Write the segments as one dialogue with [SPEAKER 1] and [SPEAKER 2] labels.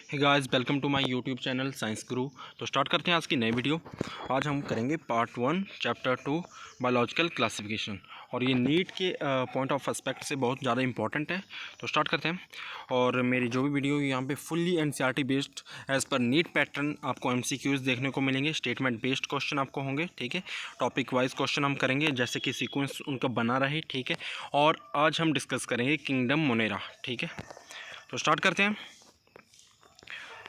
[SPEAKER 1] Hey guys, welcome to my YouTube channel Science Guru. तो start करते हैं आज की नई वीडियो। आज हम करेंगे पार्ट 1 चैप्टर 2 बायोलॉजिकल क्लासिफिकेशन, और ये नीट के पॉइंट ऑफ एस्पेक्ट से बहुत ज़्यादा इंपॉर्टेंट है। तो स्टार्ट करते हैं। और मेरी जो भी वीडियो यहाँ पे fully NCERT based as per NEET pattern आपको एमसीक्यूज़ देखने को मिलेंगे। स्टेटमेंट बेस्ड क्वेश्चन आपको होंगे, ठीक है। टॉपिक वाइज क्वेश्चन हम करेंगे जैसे कि सीक्वेंस उनका बना रहे, ठीक है। और आज हम डिस्कस करेंगे किंगडम मोनेरा, ठीक है। तो स्टार्ट करते हैं।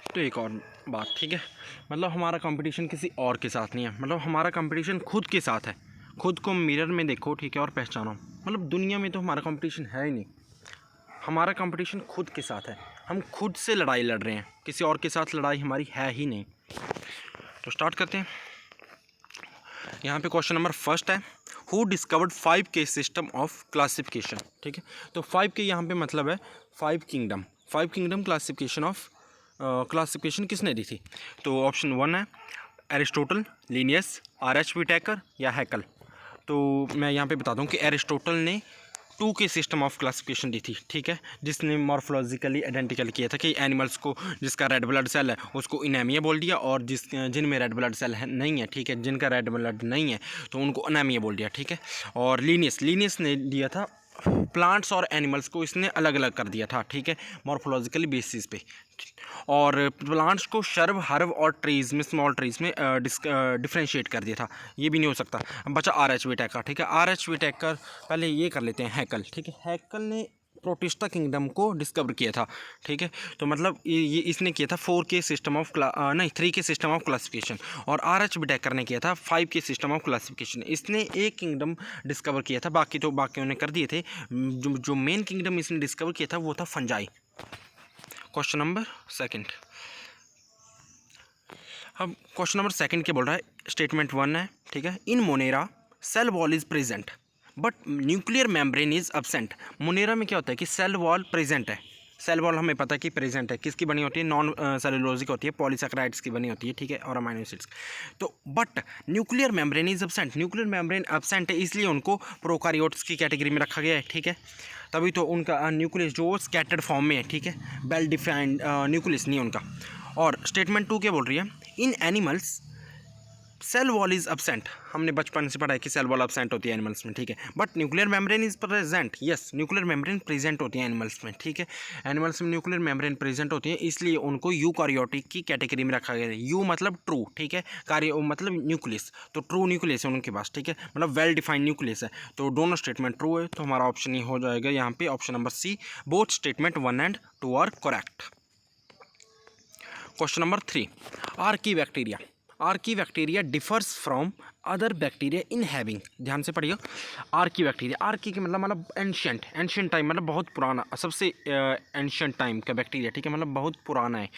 [SPEAKER 1] तो एक और बात, ठीक है, मतलब हमारा कंपटीशन किसी और के साथ नहीं है, मतलब हमारा कंपटीशन खुद के साथ है। खुद को मिरर में देखो, ठीक है, और पहचानो। मतलब दुनिया में तो हमारा कंपटीशन है ही नहीं, हमारा कंपटीशन खुद के साथ है। हम खुद से लड़ाई लड़ रहे हैं, किसी और के साथ लड़ाई हमारी है ही नहीं। तो स्टार्ट करते हैं। यहाँ पे क्वेश्चन नंबर फर्स्ट है, who discovered 5K system of classification, ठीक है। तो 5K यहाँ पे मतलब है 5 किंगडम क्लासिफिकेशन ऑफ क्लासिफिकेशन किसने दी थी। तो ऑप्शन 1 है एरिस्टोटल, लिनियस, RH विटेकर या हैकल। तो मैं यहाँ पे बता दूँ कि एरिस्टोटल ने 2K सिस्टम ऑफ क्लासिफिकेशन दी थी, ठीक है, जिसने मॉर्फोलॉजिकली आइडेंटिकल किया था कि एनिमल्स को जिसका रेड ब्लड सेल है उसको इनेमिया बोल दिया, और जिनमें रेड ब्लड सेल है नहीं है, ठीक है, जिनका रेड ब्लड नहीं है तो उनको अनेमिया बोल दिया, ठीक है। और लीनियस ने दिया था प्लांट्स और एनिमल्स को, इसने अलग अलग कर दिया था, ठीक है, मॉर्फोलॉजिकली बेसिस पे। और प्लांट्स को शर्ब, हर्ब और ट्रीज़ में, स्मॉल ट्रीज़ में डिफ्रेंशिएट कर दिया था। ये भी नहीं हो सकता। अब बचा RH विटेकर, ठीक है। RH विटेकर, पहले ये कर लेते हैं हैकल, ठीक है। हैकल ने प्रोटिस्टा किंगडम को डिस्कवर किया था, ठीक है। तो मतलब ये इसने किया था 4K system of 3K system of classification, और RH विटेकर ने किया था 5K सिस्टम ऑफ क्लासिफिकेशन। इसने एक किंगडम डिस्कवर किया था, बाकी उन्हें कर दिए थे। जो मेन किंगडम इसने डिस्कवर किया था वो था फंजाई। Question number second. अब क्वेश्चन नंबर सेकंड क्या बोल रहा है, स्टेटमेंट 1 है, ठीक है। In Monera cell wall is present but nuclear membrane is absent. Monera में क्या होता है कि सेल वॉल प्रेजेंट है। सेल वॉल हमें पता है कि प्रेजेंट है, किसकी बनी होती है, नॉन सेलुलोजिक होती है, पॉलीसैकेराइड्स की बनी होती है, ठीक है, और अमीनो एसिड्स। तो but nuclear membrane is absent, nuclear membrane absent है, इसलिए उनको प्रोकारियोट्स की कैटेगरी में रखा गया है, ठीक है। तभी तो उनका न्यूक्लियस जो स्कैटर्ड फॉर्म में है, ठीक है, वेल डिफाइंड न्यूक्लियस नहीं उनका। और स्टेटमेंट 2 क्या बोल रही है, in animals cell wall is absent. हमने बचपन से पढ़ा है कि सेल वॉल एब्सेंट होती है एनिमल्स में, ठीक है, but nuclear membrane is present. Yes, nuclear membrane present होती है एनिमल्स में, ठीक है। एनिमल्स में न्यूक्लियर मेम्ब्रेन प्रेजेंट होती है, इसलिए उनको यूकारियोटिक की कैटेगरी में रखा गया है। यू मतलब ट्रू, ठीक है, कार्यो मतलब न्यूक्लियस, तो ट्रू न्यूक्लियस है उनके पास, ठीक है, मतलब वेल डिफाइंड न्यूक्लियस है। तो दोनों स्टेटमेंट ट्रू है, तो हमारा ऑप्शन ही हो जाएगा यहाँ पे option number C, both statement 1 and 2 are correct. Question number 3, archaebacteria differs from other bacteria in having. ध्यान से पढ़िए, आर्की बैक्टीरिया, आर्की के मतलब एंशियंट टाइम, मतलब बहुत पुराना, सबसे एंशियंट टाइम का बैक्टीरिया, ठीक है, मतलब बहुत पुराना है।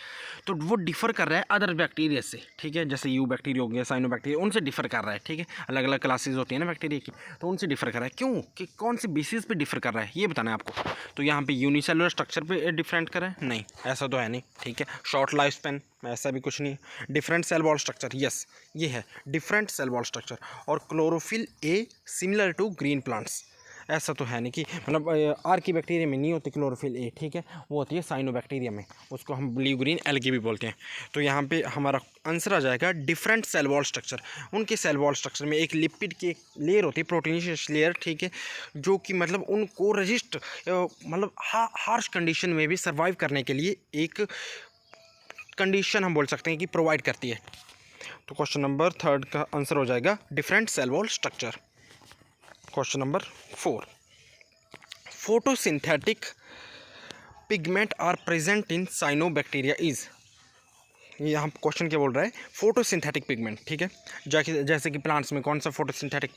[SPEAKER 1] तो वो डिफर कर रहा है अदर बैक्टीरिया से, ठीक है, जैसे यू बैक्टीरिया हो गया, साइनो बैक्टीरिया, उनसे डिफर कर रहा है, ठीक है। अलग अलग क्लासेज होती है ना बैक्टीरिया की, तो उनसे डिफर कर रहा है। क्यों, कि कौन सी बेसिस पे डिफर कर रहा है ये बताना है आपको। तो यहाँ पे यूनिसेलुलर स्ट्रक्चर पे डिफरेंट कर रहा है, नहीं, ऐसा तो है नहीं, ठीक है। शॉर्ट लाइफ स्पैन, ऐसा भी कुछ नहीं। Different cell wall structure, yes, ये है डिफरेंट सेल वॉल स्ट्रक्चर। और chlorophyll A similar to green plants, ऐसा तो है नहीं कि मतलब आर्की बैक्टीरिया में नहीं होती क्लोरोफिल ए, ठीक है, वो होती है साइनो बैक्टीरिया में, उसको हम ब्लू ग्रीन एल्गी भी बोलते हैं। तो यहाँ पे हमारा आंसर आ जाएगा डिफरेंट सेल वॉल स्ट्रक्चर। उनके सेल वॉल स्ट्रक्चर में एक लिपिड की एक लेयर होती है, प्रोटीनिशियस लेयर, ठीक है, जो कि मतलब उनको रजिस्ट मतलब हार्श कंडीशन में भी सर्वाइव करने के लिए एक कंडीशन हम बोल सकते हैं कि प्रोवाइड करती है। तो क्वेश्चन नंबर 3 का आंसर हो जाएगा different cell wall structure. Question number 4, photosynthetic pigment are present in cyanobacteria is. यहाँ क्वेश्चन क्या बोल रहा है, फोटोसिंथेटिक पिगमेंट, ठीक है, जैसे कि प्लांट्स में कौन सा फोटोसिंथेटिक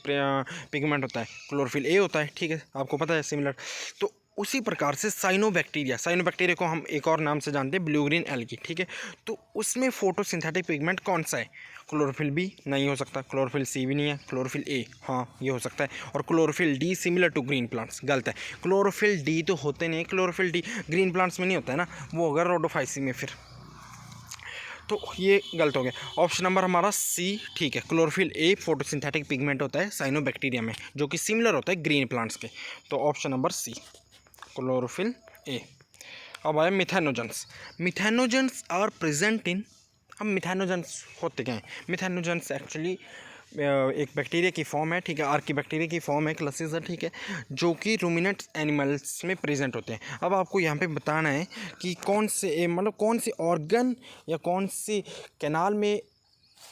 [SPEAKER 1] पिगमेंट होता है, क्लोरोफिल ए होता है, ठीक है, आपको पता है सिमिलर। तो उसी प्रकार से साइनोबैक्टीरिया को हम एक और नाम से जानते हैं ब्लू ग्रीन एल्गी, ठीक है। तो उसमें फोटोसिंथेटिक पिगमेंट कौन सा है, क्लोरोफिल बी नहीं हो सकता, क्लोरोफिल सी भी नहीं है, क्लोरोफिल ए हाँ ये हो सकता है, और chlorophyll D similar to green plants, गलत है। क्लोरोफिल डी तो होते नहीं, क्लोरोफिल डी ग्रीन प्लांट्स में नहीं होता है ना, वो होगा रोडोफाइसी में, फिर तो ये गलत हो गया। ऑप्शन नंबर हमारा सी ठीक है, क्लोरोफिल ए फोटोसिंथेटिक पिगमेंट होता है साइनोबैक्टीरिया में, जो कि सिमिलर होता है ग्रीन प्लांट्स के। तो option number C, chlorophyll A. अब आया methanogens. Methanogens are present in, अब मिथेनोजेंस होते क्या हैं? मिथेनोजेंस एक्चुअली एक बैक्टीरिया की फॉर्म है, ठीक है, आर्की बैक्टीरिया की फॉर्म है, क्लासेस है, ठीक है, जो कि रूमिनेंट एनिमल्स में प्रेजेंट होते हैं। अब आपको यहाँ पे बताना है कि कौन से मतलब कौन से ऑर्गन या कौन से कैनाल में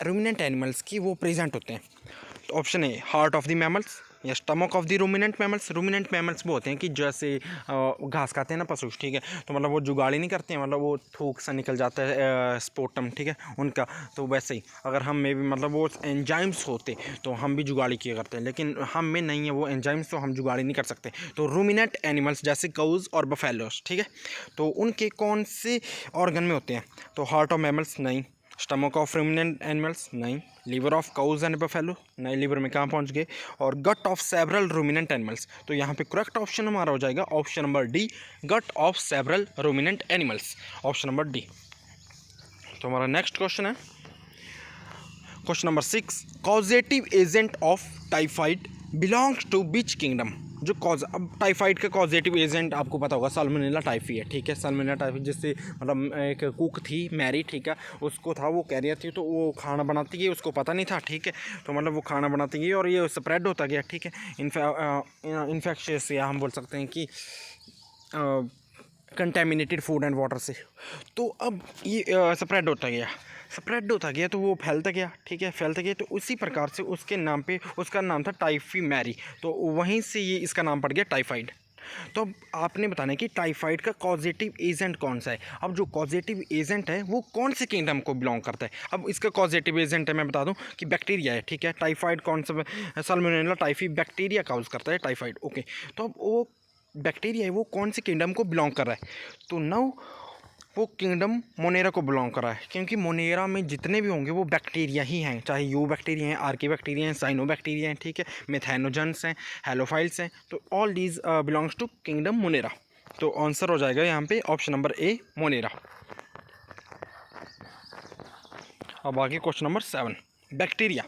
[SPEAKER 1] रूमिनेंट एनिमल्स की वो प्रेजेंट होते हैं। तो option A heart of the mammals या stomach of the ruminant mammals. Ruminant mammals वो होते हैं कि जैसे घास खाते हैं ना पशु, ठीक है, तो मतलब वो जुगाड़ी नहीं करते हैं, मतलब वो थूक सा निकल जाता है स्पोर्टम, ठीक है, उनका। तो वैसे ही अगर हम में भी मतलब वो एंजाइम्स होते तो हम भी जुगाड़ी किया करते हैं, लेकिन हम में नहीं है वो एंजाइम्स, तो हम जुगाड़ी नहीं कर सकते। तो रूमिनेंट एनिमल्स जैसे काउज और बफेलोस, ठीक है, तो उनके कौन से ऑर्गन में होते हैं? तो हार्ट ऑफ मैमल्स नहीं, स्टमक ऑफ रूमिनेंट एनिमल्स नहीं, liver of cows and buffalo नहीं, लीवर में कहाँ पहुँच गए, और gut of several ruminant animals. तो यहाँ पे करेक्ट ऑप्शन हमारा हो जाएगा option number D, gut of several ruminant animals, option number D. तो हमारा नेक्स्ट क्वेश्चन है question number 6, causative agent of typhoid belongs to which kingdom. जो कॉज, अब टाइफाइड का कॉजेटिव एजेंट आपको पता होगा साल्मोनेला टाइफी है, ठीक है, साल्मोनेला टाइफी, जिससे मतलब एक कुक थी मैरी, ठीक है, उसको था, वो कैरियर थी, तो वो खाना बनाती गई, उसको पता नहीं था, ठीक है, तो मतलब वो खाना बनाती गई और ये स्प्रेड होता गया, ठीक है, इन्फेक्शियस, या हम बोल सकते हैं कि कंटेमिनेटेड फूड एंड वाटर से। तो अब ये स्प्रेड होता गया तो वो फैलता गया, ठीक है, फैलता गया, तो उसी प्रकार से उसके नाम पे, उसका नाम था टाइफी मैरी, तो वहीं से ये इसका नाम पड़ गया टाइफाइड। तो अब आपने बताना है कि टाइफाइड का कॉजेटिव एजेंट कौन सा है। अब जो कॉजेटिव एजेंट है वो कौन से किंगडम को बिलोंग करता है। अब इसका कॉजेटिव एजेंट है, मैं बता दूं कि बैक्टीरिया है, ठीक है, टाइफाइड कौन सा, साल्मोनेला टाइफी बैक्टीरिया काउज करता है टाइफाइड, ओके। तो अब वो बैक्टीरिया है वो कौन से किंगडम को बिलोंग कर रहा है? तो नाउ वो किंगडम मोनेरा को बिलोंग कर रहा है, क्योंकि मोनेरा में जितने भी होंगे वो बैक्टीरिया ही हैं, चाहे यू बैक्टीरिया हैं, आर्की बैक्टीरिया हैं, साइनो बैक्टीरिया हैं, ठीक है, मिथेनोजेंस हैं, हेलोफाइल्स हैं, तो all these belongs to kingdom Monera. तो आंसर हो जाएगा यहाँ पे ऑप्शन नंबर ए मोनेरा। अब आगे question number 7, bacteria.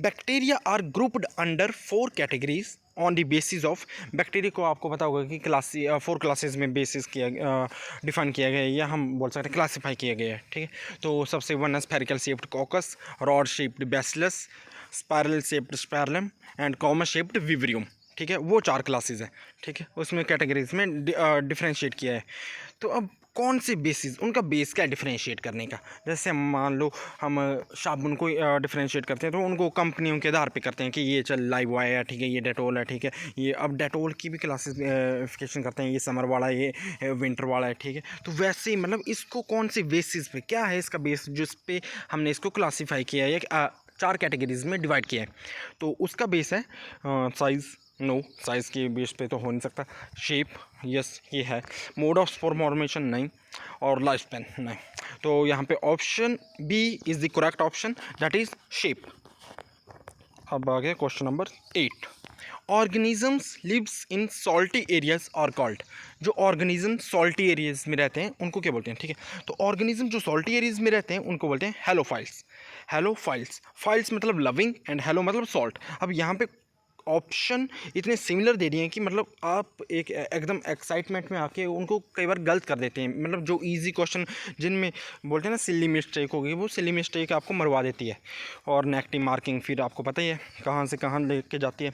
[SPEAKER 1] Bacteria are grouped under 4 categories on the basis of. Bacteria को आपको पता होगा कि 4 क्लासेस में बेसिस किया डिफाइन किया गया है, या हम बोल सकते हैं क्लासीफाई किया गया है, ठीक है। तो सबसे 1 spherical shaped coccus, rod shaped bacillus, spiral shaped spirillum and comma shaped विवरियम, ठीक है, वो 4 क्लासेस हैं, ठीक है, उसमें कैटेगरीज में डिफ्रेंशिएट किया है। तो अब कौन से बेसिस, उनका बेस क्या है डिफ्रेंशिएट करने का? जैसे मान लो हम साबुन को डिफ्रेंशिएट करते हैं तो उनको कंपनियों के आधार पे करते हैं कि ये चल लाइव बॉय है, ठीक है, ये डेटोल है, ठीक है, ये अब डेटोल की भी क्लासिफिकेशन करते हैं, ये समर वाला है, ये विंटर वाला है, ठीक है। तो वैसे ही मतलब इसको कौन से बेसिस पे, क्या है इसका बेस जिस पे हमने इसको क्लासीफाई किया है, 4 कैटेगरीज में डिवाइड किया है। तो उसका बेस है साइज़, नो, साइज़ के बेस पे तो हो नहीं सकता। शेप, यस ये है। मोड ऑफ स्पोर फॉर्मेशन नहीं, और लाइफ स्पैन नहीं। तो यहाँ पे option B is the correct option, that is shape. अब आ गया question number 8, organisms lives in salty areas are called. जो ऑर्गेनिज्म सॉल्टी एरियाज में रहते हैं उनको क्या बोलते हैं, ठीक है, तो ऑर्गेनिज्म जो सॉल्टी एरियाज में रहते हैं उनको बोलते हैं हेलोफाइल्स। हेलोफाइल्स, फाइल्स मतलब लविंग एंड हेलो मतलब सॉल्ट। अब यहाँ पे ऑप्शन इतने सिमिलर दे दिए हैं कि मतलब आप एकदम एक्साइटमेंट में आके उनको कई बार गलत कर देते हैं। मतलब जो इजी क्वेश्चन जिनमें बोलते हैं ना सिली मिस्टेक होगी, वो सिली मिस्टेक आपको मरवा देती है, और नेगेटिव मार्किंग फिर आपको पता ही है कहाँ से कहाँ लेके जाती है।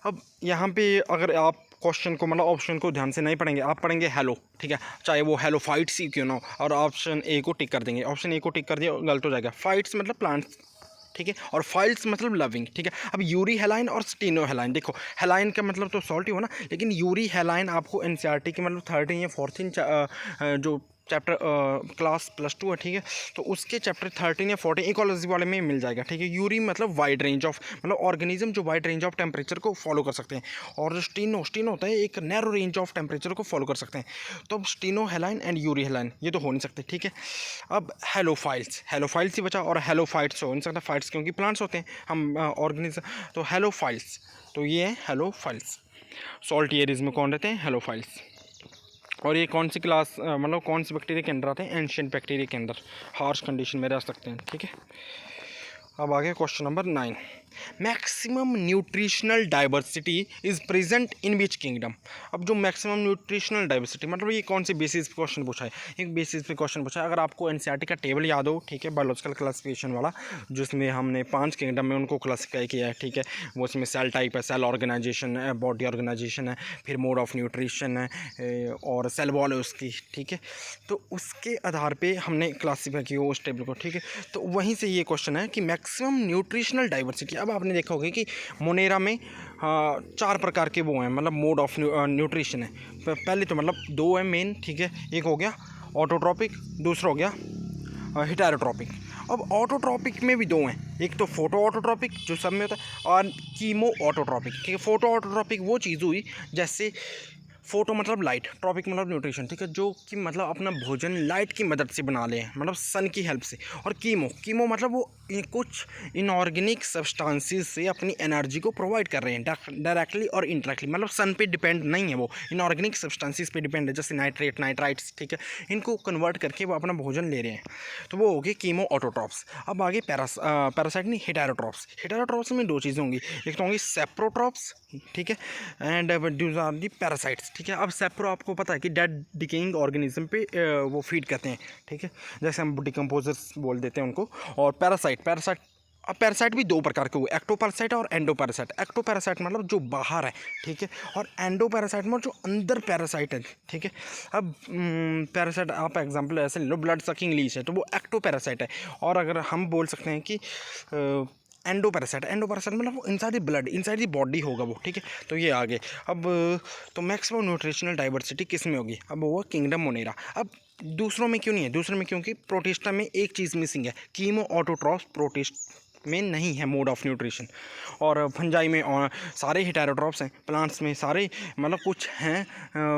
[SPEAKER 1] अब यहाँ पे अगर आप क्वेश्चन को मतलब ऑप्शन को ध्यान से नहीं पढ़ेंगे, आप पढ़ेंगे हेलो, ठीक है, चाहे वो हेलो फाइट्स ही क्यों ना हो, और ऑप्शन ए को टिक कर देंगे। ऑप्शन ए को टिक कर दिया गलत हो जाएगा। फाइट्स मतलब प्लांट्स, ठीक है, और फाइल्स मतलब लविंग, ठीक है। अब यूरी हेलाइन और स्टीनो हेलाइन, देखो हेलाइन का मतलब तो सॉल्ट ही हो ना, लेकिन यूरी हेलाइन आपको एनसीईआरटी के मतलब 13 या 14 जो चैप्टर क्लास +2 है, ठीक है, तो उसके चैप्टर 13 या 14 इकोलॉजी वाले में मिल जाएगा, ठीक है। यूरी मतलब वाइड रेंज ऑफ, मतलब ऑर्गेनिज्म जो वाइड रेंज ऑफ टेम्परेचर को फॉलो कर सकते हैं, और जो स्टीनो होता है एक नैरो रेंज ऑफ टेम्परेचर को फॉलो कर सकते हैं। तो अब स्टीनो हेलाइन एंड यूरी हेलाइन ये तो हो नहीं सकते, ठीक है। अब हेलोफाइल्स ही बचा, और हेलोफाइट्स हो नहीं सकता, फाइट्स क्योंकि प्लांट्स होते हैं, हम ऑर्गेनिज्म, तो हेलोफाइल्स, तो ये है हेलोफाइल्स। सॉल्ट एरियाज में कौन रहते हैं? हेलोफाइल्स। और ये कौन सी क्लास मतलब कौन सी बैक्टीरिया के अंदर आते हैं? एंशिएंट बैक्टीरिया के अंदर हार्श कंडीशन में रह सकते हैं, ठीक है। अब आगे question number 9, maximum nutritional diversity is present in which kingdom. अब जो मैक्सिमम न्यूट्रिशनल डाइवर्सिटी मतलब ये कौन से बेसिस पे क्वेश्चन पूछा है, एक बेसिस पे क्वेश्चन पूछा है। अगर आपको एनसीईआरटी का टेबल याद हो, ठीक है, बायोलॉजिकल क्लासिफिकेशन वाला, जिसमें हमने 5 किंगडम में उनको क्लासीफाई किया है, ठीक है, वो उसमें सेल टाइप है, सेल ऑर्गेनाइजेशन है, बॉडी ऑर्गेनाइजेशन है, फिर मोड ऑफ न्यूट्रिशन है और सेल वॉल है उसकी, ठीक है। तो उसके आधार पे हमने क्लासीफाई किया उस टेबल को, ठीक है। तो वहीं से ये क्वेश्चन है कि मैक्सिमम न्यूट्रिशनल डाइवर्सिटी। अब आपने देखा होगा कि मोनेरा में 4 प्रकार के वो हैं, मतलब मोड ऑफ न्यूट्रिशन है। पहले तो मतलब 2 है मेन, ठीक है। एक हो गया ऑटोट्रॉपिक, दूसरा हो गया हेटेरोट्रॉपिक। अब ऑटोट्रॉपिक में भी 2 हैं, एक तो फोटो ऑटोट्रॉपिक जो सब में होता है और कीमो ऑटोट्रॉपिक, ठीक है। फोटो ऑटोट्रॉपिक वो चीज़ हुई जैसे फोटो मतलब लाइट, ट्रॉपिक मतलब न्यूट्रिशन, ठीक है, जो कि मतलब अपना भोजन लाइट की मदद से बना ले, मतलब सन की हेल्प से। और कीमो मतलब वो कुछ इनऑर्गेनिक सब्सटेंसेस से अपनी एनर्जी को प्रोवाइड कर रहे हैं डायरेक्टली और इनडायरेक्टली, मतलब सन पे डिपेंड नहीं है, वो इनऑर्गेनिक सब्सटेंसेस पे डिपेंड है, जैसे नाइट्रेट, नाइट्राइट्स, ठीक है। इनको कन्वर्ट करके वो अपना भोजन ले रहे हैं, तो वो हो गए कीमो ऑटोट्रॉप्स। अब आगे पैरासाइट नहीं, हेटेरोट्रॉप्स। हेटेरोट्रॉप्स में 2 चीज़ें होंगी, एक तो होंगी सेप्रोट्रॉप्स, ठीक है, and those are the parasites, ठीक है। अब सेप्रो आपको पता है कि डेड डिकेइंग ऑर्गेनिज्म पे वो फीड करते हैं, ठीक है, जैसे हम डिकम्पोजर्स बोल देते हैं उनको। और पैरासाइट अब पैरासाइट भी 2 प्रकार के हुए, एक्टोपैरासाइट और एंडोपैरासाइट। एक्टोपैरासाइट मतलब जो बाहर है, ठीक है, और एंडोपैरासाइट मतलब जो अंदर पैरासाइट है, ठीक है। अब पैरासाइट आप एग्जांपल ऐसे ले लो, ब्लड सकिंग लीच है तो वो एक्टोपैरासाइट है। और अगर हम बोल सकते हैं कि एंडोपैरासाइट मतलब वो inside the blood, inside the body होगा वो, ठीक है। तो ये आगे अब तो मैक्सिमम न्यूट्रिशनल डाइवर्सिटी किस में होगी, अब वो किंगडम मोनेरा। अब दूसरों में क्यों नहीं है, दूसरों में क्योंकि प्रोटिस्टा में एक चीज़ मिसिंग है, कीमो ऑटोट्रॉप्स प्रोटिस्ट में नहीं है मोड ऑफ न्यूट्रिशन। और फंजाई में सारे हेटेरोट्रॉप्स हैं, प्लांट्स में सारे मतलब कुछ हैं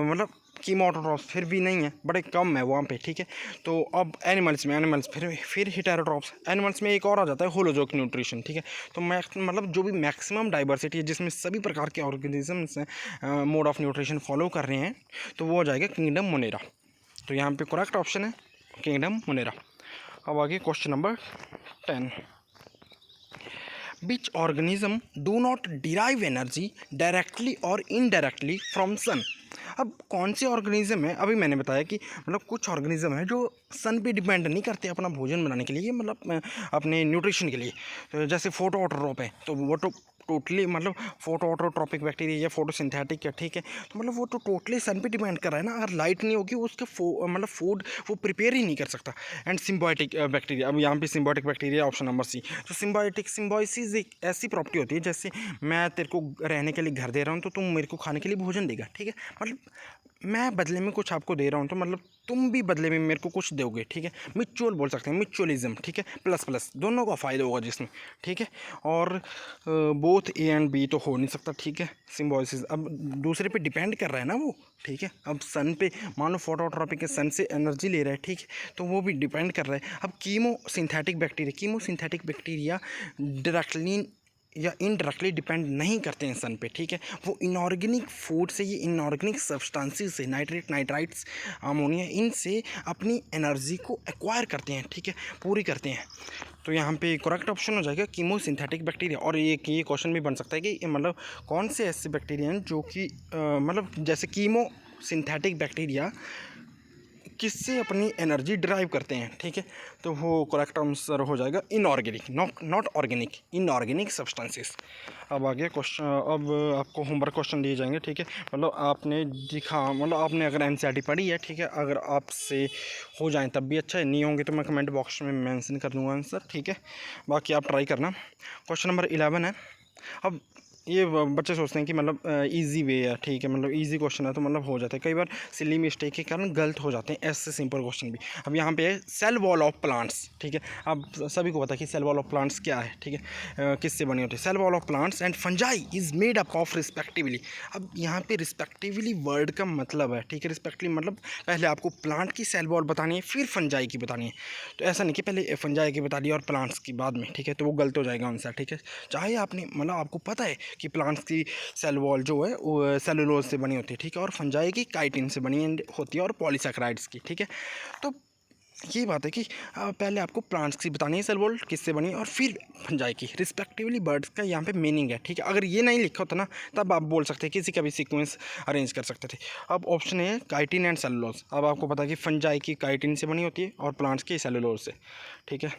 [SPEAKER 1] मतलब कीमोटोट्रॉप्स फिर भी नहीं है, बड़े कम है वहाँ पे, ठीक है। तो अब एनिमल्स फिर हेटेरोट्रॉप्स। एनिमल्स में एक और आ जाता है होलोजोइक न्यूट्रिशन, ठीक है। तो मतलब जो भी मैक्सिमम डाइवर्सिटी है जिसमें सभी प्रकार के organisms mode of nutrition follow कर रहे हैं, तो वो हो जाएगा किंगडम मोनेरा। तो यहाँ पे करेक्ट ऑप्शन है किंगडम मोनेरा। अब आगे question number 10, which organism do not derive energy directly or indirectly from sun। अब कौन से ऑर्गेनिज्म है, अभी मैंने बताया कि मतलब कुछ ऑर्गेनिज्म है जो सन पे डिपेंड नहीं करते अपना भोजन बनाने के लिए, मतलब अपने न्यूट्रिशन के लिए। तो जैसे फोटो ऑटोट्रॉप है, तो वो तो टोटली मतलब फोटो ऑटोट्रॉपिक बैक्टीरिया या फोटोसिंथेटिक है, ठीक है। तो मतलब वो तो टोटली सन पे डिपेंड कर रहा है ना, अगर लाइट नहीं होगी उसके मतलब फूड वो प्रिपेयर ही नहीं कर सकता। एंड सिम्बायोटिक बैक्टीरिया, अब यहाँ पे symbiotic bacteria option number C. तो सिम्बायोसिस एक ऐसी प्रॉपर्टी होती है जैसे मैं तेरे को रहने के लिए घर दे रहा हूँ तो तुम मेरे को खाने के लिए भोजन देगा, ठीक है। मतलब मैं बदले में कुछ आपको दे रहा हूँ तो मतलब तुम भी बदले में मेरे को कुछ दोगे, ठीक है। म्यूचुअल बोल सकते हैं, म्यूचुअलिज्म, ठीक है, प्लस दोनों का फ़ायदा होगा जिसमें, ठीक है। और बोथ ए एंड बी तो हो नहीं सकता, ठीक है। सिम्बायोसिस अब दूसरे पे डिपेंड कर रहा है ना वो, ठीक है। अब सन पे मान लो फोटोट्रॉपिक है, सन से एनर्जी ले रहा है, ठीक है, तो वो भी डिपेंड कर रहा है। अब कीमोसिंथेटिक बैक्टीरिया डायरेक्टली या इनडायरेक्टली डिपेंड नहीं करते हैं सन पे, ठीक है। वो इनऑर्गेनिक फूड से, ये इनऑर्गेनिक सब्सटेंसेस से, नाइट्रेट, नाइट्राइट्स, अमोनिया, इनसे अपनी एनर्जी को एक्वायर करते हैं, ठीक है, पूरी करते हैं। तो यहाँ पे करेक्ट ऑप्शन हो जाएगा कीमोसिंथेटिक बैक्टीरिया। और ये क्वेश्चन भी बन सकता है कि मतलब कौन से ऐसे बैक्टीरिया हैं जो कि मतलब जैसे कीमोसिंथेटिक बैक्टीरिया किससे अपनी एनर्जी ड्राइव करते हैं, ठीक है। तो वो करेक्ट आंसर हो जाएगा inorganic, not organic, inorganic substances. अब आगे क्वेश्चन, अब आपको होमवर्क क्वेश्चन दिए जाएंगे, ठीक है। मतलब आपने मतलब आपने अगर एनसीईआरटी पढ़ी है, ठीक है, अगर आपसे हो जाए तब भी अच्छा है, नहीं होंगे तो मैं कमेंट बॉक्स में मेंशन कर दूँगा आंसर, ठीक है। बाकी आप ट्राई करना। क्वेश्चन नंबर 11 है। अब ये बच्चे सोचते हैं कि मतलब इजी वे है, ठीक है, मतलब इजी क्वेश्चन है तो मतलब हो जाता है, कई बार सिली मिस्टेक के कारण गलत हो जाते हैं ऐसे सिंपल क्वेश्चन भी। अब यहाँ पे है सेल वॉल ऑफ प्लांट्स, ठीक है। अब सभी को पता है कि सेल वॉल ऑफ प्लांट्स क्या है, ठीक है, किससे बनी होती है। Cell wall of plants and fungi is made up of respectively. अब यहाँ पे रिस्पेक्टिवली वर्ड का मतलब है, ठीक है, रिस्पेक्टिवली मतलब पहले आपको प्लांट की सेल वॉल बतानी है फिर फंजाई की बतानी है। तो ऐसा नहीं कि पहले फंजाई की बता दी और प्लांट्स की बाद में, ठीक है, तो वो गलत हो जाएगा आंसर, ठीक है। चाहे आपने मतलब आपको पता है कि प्लांट्स की सेल वॉल जो है वो सेलुलोज से बनी होती है, ठीक है, और फंजाई की काइटिन से बनी होती है और पॉलीसैकेराइड्स की, ठीक है। तो ये बात है कि पहले आपको प्लांट्स की बतानी है सेल वॉल किससे बनी है और फिर फंजाई की रिस्पेक्टिवली बर्ड्स का यहाँ पे मीनिंग है, ठीक है। अगर ये नहीं लिखा होता ना तब आप बोल सकते हैं, किसी का भी सीक्वेंस अरेंज कर सकते थे। अब ऑप्शन है काइटिन एंड सेलुलोज। अब आपको पता है कि फंजाई की काइटिन से बनी होती है और प्लांट्स की सेलुलोज से, ठीक है।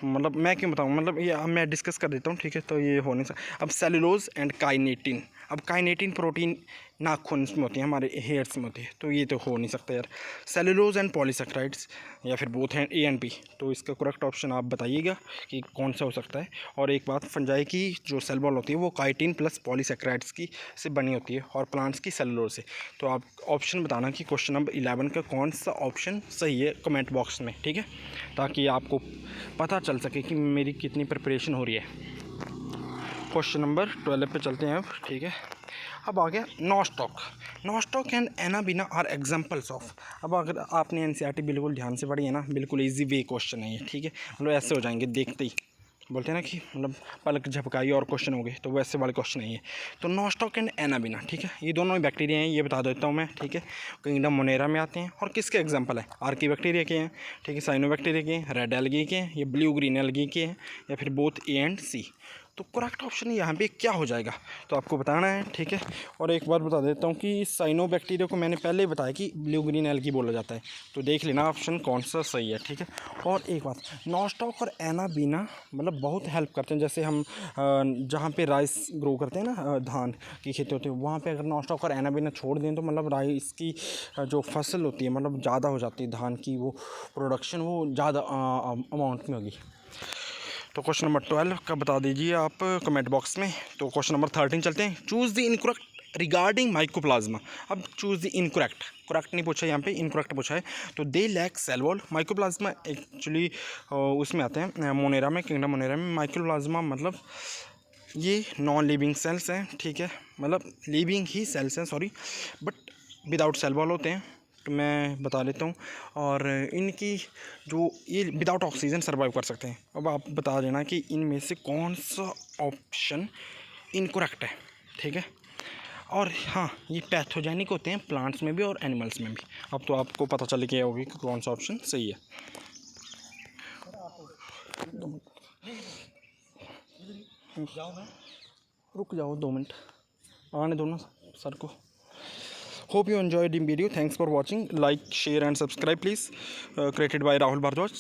[SPEAKER 1] मतलब मैं क्यों बताऊँ, मतलब ये मैं डिस्कस कर देता हूँ, ठीक है। तो ये हो नहीं सकता। अब सेलुलोज एंड काइनेटिन। अब काइनेटिन प्रोटीन नाखून में होती है, हमारे हेयर्स में होती है, तो ये तो हो नहीं सकता यार। सेलुलोज एंड पॉलीसेक्राइड्स या फिर बोथ हैं ए एंड बी। तो इसका करेक्ट ऑप्शन आप बताइएगा कि कौन सा हो सकता है। और एक बात, फंजाई की जो सेल वॉल होती है वो काइटिन प्लस पॉलीसेक्राइड्स की से बनी होती है और प्लांट्स की सेलुलोज से। तो आप ऑप्शन बताना कि क्वेश्चन नंबर 11 का कौन सा ऑप्शन सही है कमेंट बॉक्स में, ठीक है, ताकि आपको पता चल सके कि मेरी कितनी प्रिपरेशन हो रही है। क्वेश्चन नंबर 12 पे चलते हैं अब, ठीक है। अब आ गया nostoc and anabaena are examples of. अब अगर आपने एनसीईआरटी बिल्कुल ध्यान से पढ़ी है ना, बिल्कुल इजी वे क्वेश्चन है ये, ठीक है। मतलब ऐसे हो जाएंगे देखते ही, बोलते हैं ना कि मतलब पलक झपकाई और क्वेश्चन हो गए, तो वैसे वाले क्वेश्चन नहीं है। तो नॉस्टॉक एंड एनाबीना, ठीक है, ये दोनों ही बैक्टीरिया हैं, ये बता देता हूँ मैं, ठीक है। किंगडम मोनेरा में आते हैं और किसके एग्जांपल है, आर्की बैक्टीरिया के हैं, ठीक है, साइनोबैक्टीरिया के हैं, रेड एल्गी के हैं, ये ब्लू ग्रीन एल्गी के हैं, या फिर बोथ ए एंड सी। तो करेक्ट ऑप्शन यहाँ पे क्या हो जाएगा तो आपको बताना है, ठीक है। और एक बार बता देता हूँ कि साइनोबैक्टीरिया को मैंने पहले ही बताया कि ब्लू ग्रीन एल्गी बोला जाता है, तो देख लेना ऑप्शन कौन सा सही है, ठीक है। और एक बात, नॉस्टॉक और एनाबीना मतलब बहुत हेल्प करते हैं। जैसे हम जहाँ पे राइस ग्रो करते हैं ना, धान की खेती होती है, वहाँ पे अगर नॉस्टॉक और एनाबीना छोड़ दें तो मतलब राइस की जो फसल होती है मतलब ज़्यादा हो जाती है, धान की वो प्रोडक्शन वो ज़्यादा अमाउंट में होगी। तो क्वेश्चन नंबर 12 का बता दीजिए आप कमेंट बॉक्स में। तो क्वेश्चन नंबर 13 चलते हैं। Choose the incorrect regarding mycoplasma. अब चूज़ द इनकरेक्ट, करेक्ट नहीं पूछा, यहाँ पे इनकरेक्ट पूछा है। तो they lack cell wall. Mycoplasma actually उसमें आते हैं मोनेरा में, किंगडम मोनेरा में। माइकोप्लाज्मा मतलब ये नॉन लिविंग सेल्स हैं, ठीक है, मतलब लिविंग ही सेल्स हैं, sorry, but without cell wall होते हैं। तो मैं बता देता हूँ। और इनकी जो ये विदाउट ऑक्सीजन सर्वाइव कर सकते हैं। अब आप बता देना कि इनमें से कौन सा ऑप्शन इनकरेक्ट है, ठीक है। और हाँ, ये पैथोजेनिक होते हैं प्लांट्स में भी और एनिमल्स में भी। अब तो आपको पता चल गया होगी कि कौन सा ऑप्शन सही है। रुक जाओ 2 मिनट, आने दो ना सर को। Hope you enjoyed the video. Thanks for watching. Like, share and subscribe please. Created by Rahul Bhardwaj.